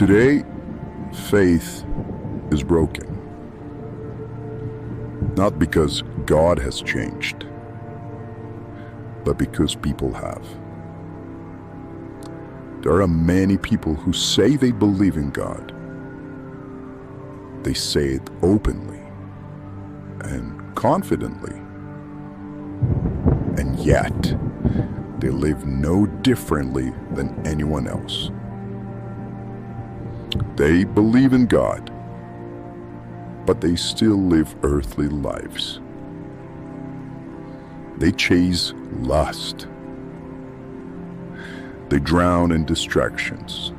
Today, faith is broken. Not because God has changed, but because people have. There are many people who say they believe in God. They say it openly and confidently. And yet, they live no differently than anyone else. They believe in God, but they still live earthly lives. They chase lust. They drown in distractions.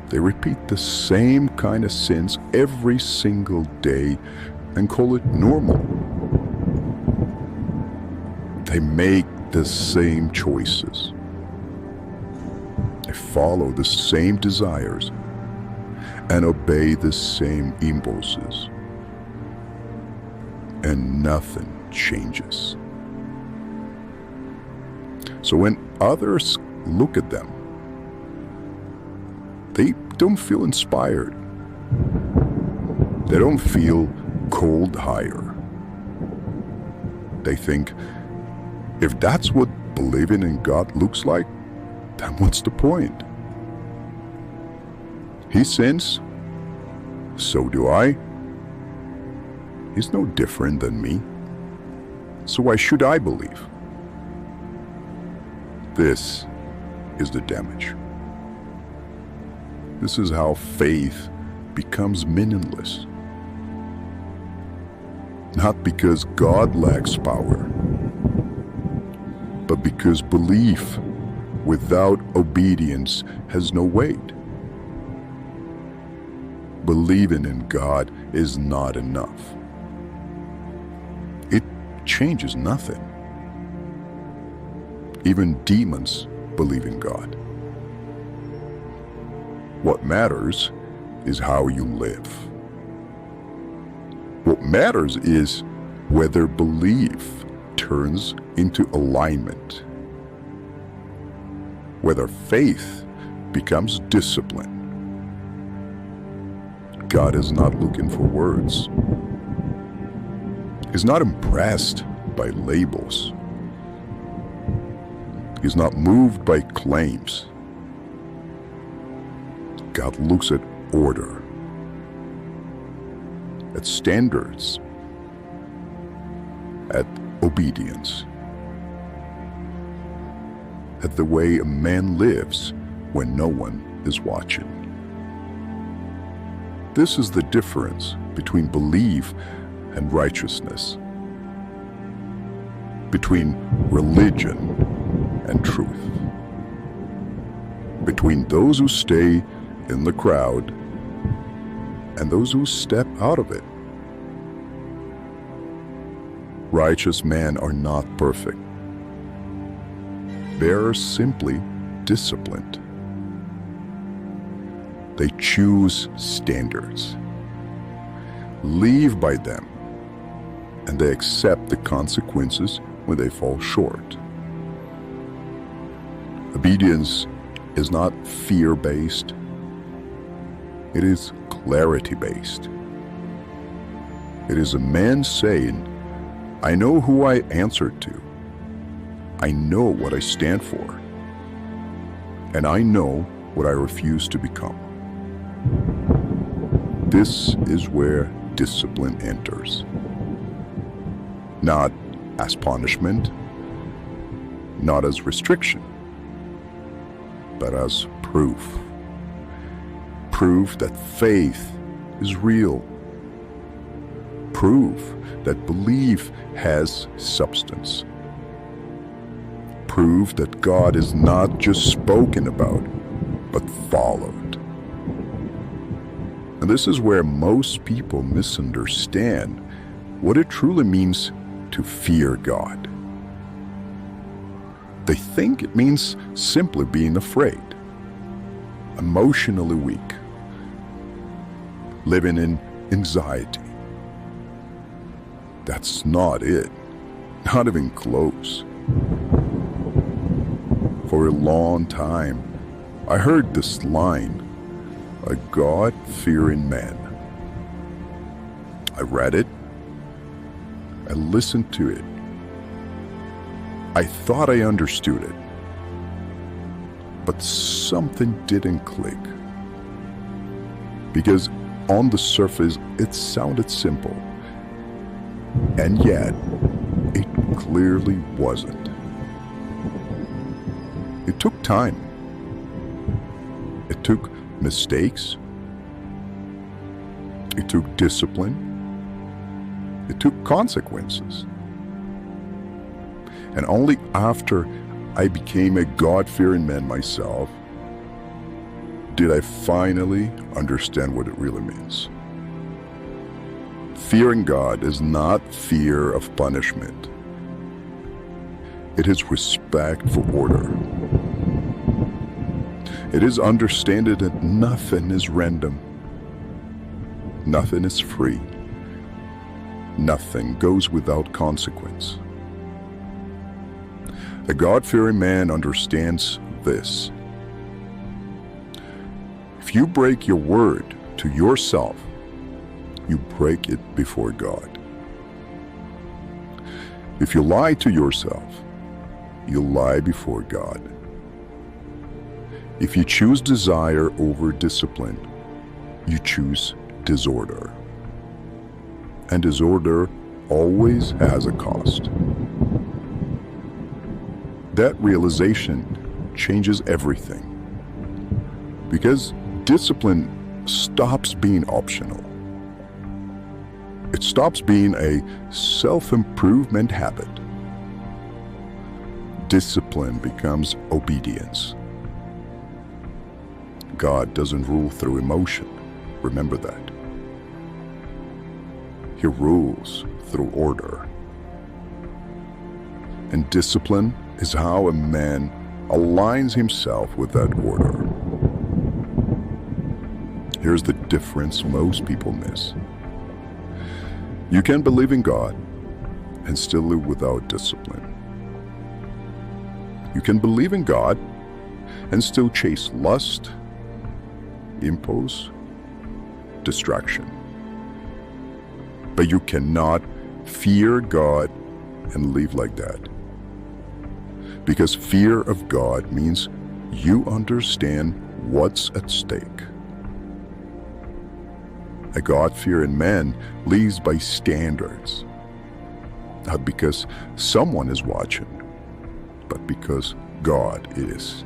They repeat the same kind of sins every single day and call it normal. They make the same choices. They follow the same desires and obey the same impulses. And nothing changes. So when others look at them, they don't feel inspired. They don't feel called higher. They think, if that's what believing in God looks like, then what's the point? He sins, so do I. He's no different than me, so why should I believe? This is the damage. This is how faith becomes meaningless. Not because God lacks power, but because belief without obedience has no weight. Believing in God is not enough. It changes nothing. Even demons believe in God. What matters is how you live. What matters is whether belief turns into alignment, whether faith becomes discipline. God is not looking for words. He's not impressed by labels. He's not moved by claims. God looks at order, at standards, at obedience, at the way a man lives when no one is watching. This is the difference between belief and righteousness, between religion and truth, between those who stay in the crowd and those who step out of it. Righteous men are not perfect. They are simply disciplined. They choose standards, live by them, and they accept the consequences when they fall short. Obedience is not fear-based. It is clarity-based. It is a man saying, I know who I answer to. I know what I stand for. And I know what I refuse to become. This is where discipline enters. Not as punishment, not as restriction, but as proof. Proof that faith is real. Proof that belief has substance. Proof that God is not just spoken about, but followed. And this is where most people misunderstand what it truly means to fear God. They think it means simply being afraid, emotionally weak, living in anxiety. That's not it, not even close. For a long time, I heard this line, "A God-fearing man." I read it. I listened to it. I thought I understood it. But something didn't click. Because on the surface, it sounded simple. And yet, it clearly wasn't. It took time. It took mistakes. It took discipline. It took consequences. And only after I became a God-fearing man myself did I finally understand what it really means. Fearing God is not fear of punishment. It is respect for order. It is understanding that nothing is random. Nothing is free. Nothing goes without consequence. A God-fearing man understands this. If you break your word to yourself, you break it before God. If you lie to yourself, you lie before God. If you choose desire over discipline, you choose disorder. And disorder always has a cost. That realization changes everything. Because discipline stops being optional. It stops being a self-improvement habit. Discipline becomes obedience. God doesn't rule through emotion. Remember that. He rules through order. And discipline is how a man aligns himself with that order. Here's the difference most people miss. You can believe in God and still live without discipline. You can believe in God and still chase lust, impulse, distraction. But you cannot fear God and live like that. Because fear of God means you understand what's at stake. A God-fearing man lives by standards, not because someone is watching, but because God is.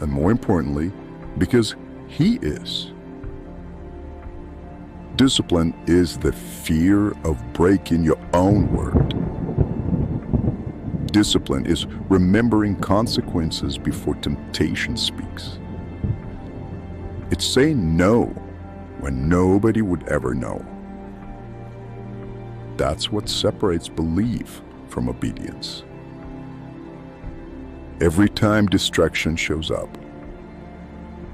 And more importantly, because He is. Discipline is the fear of breaking your own word. Discipline is remembering consequences before temptation speaks. It's saying no when nobody would ever know. That's what separates belief from obedience. Every time distraction shows up,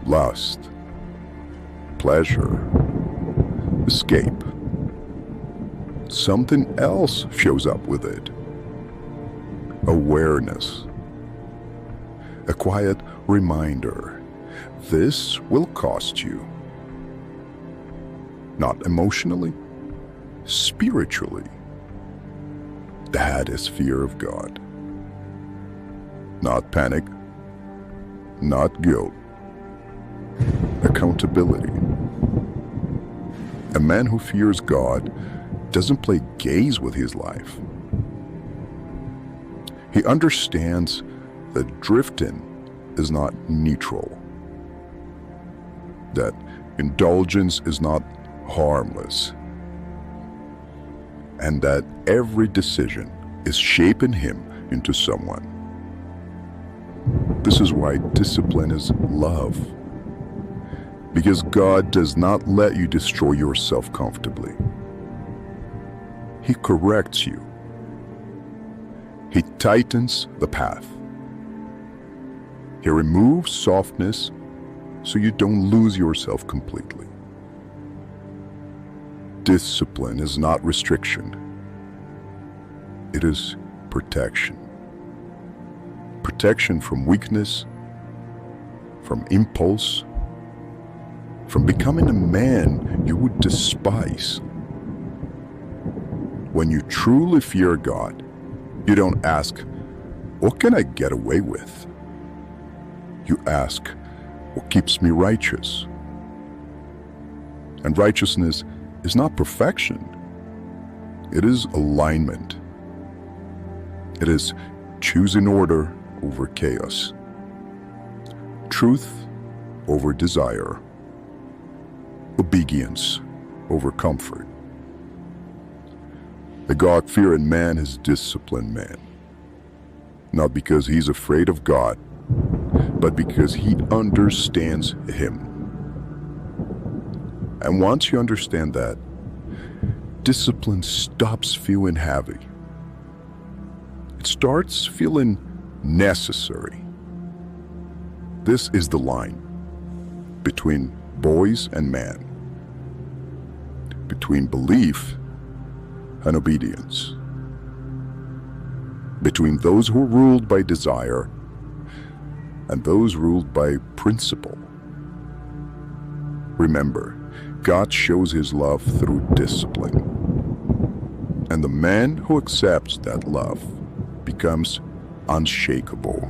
lust, pleasure, escape, something else shows up with it. Awareness. A quiet reminder. This will cost you. Not emotionally, spiritually. That is fear of God. Not panic, not guilt. Accountability. A man who fears God doesn't play games with his life. He understands that drifting is not neutral, that indulgence is not harmless, and that every decision is shaping him into someone. This is why discipline is love, because God does not let you destroy yourself comfortably. He corrects you. He tightens the path. He removes softness so you don't lose yourself completely. Discipline is not restriction. It is protection. Protection from weakness, from impulse, from becoming a man you would despise. When you truly fear God, you don't ask, "What can I get away with?" You ask, "What keeps me righteous?" And righteousness is not perfection. It is alignment. It is choosing order over chaos, truth over desire, obedience over comfort. A God-fearing man is a disciplined man, not because he's afraid of God, but because he understands him. And once you understand that, discipline stops feeling heavy. It starts feeling necessary. This is the line between boys and man, between belief and obedience, between those who are ruled by desire and those ruled by principle. Remember, God shows his love through discipline, and the man who accepts that love becomes unshakable.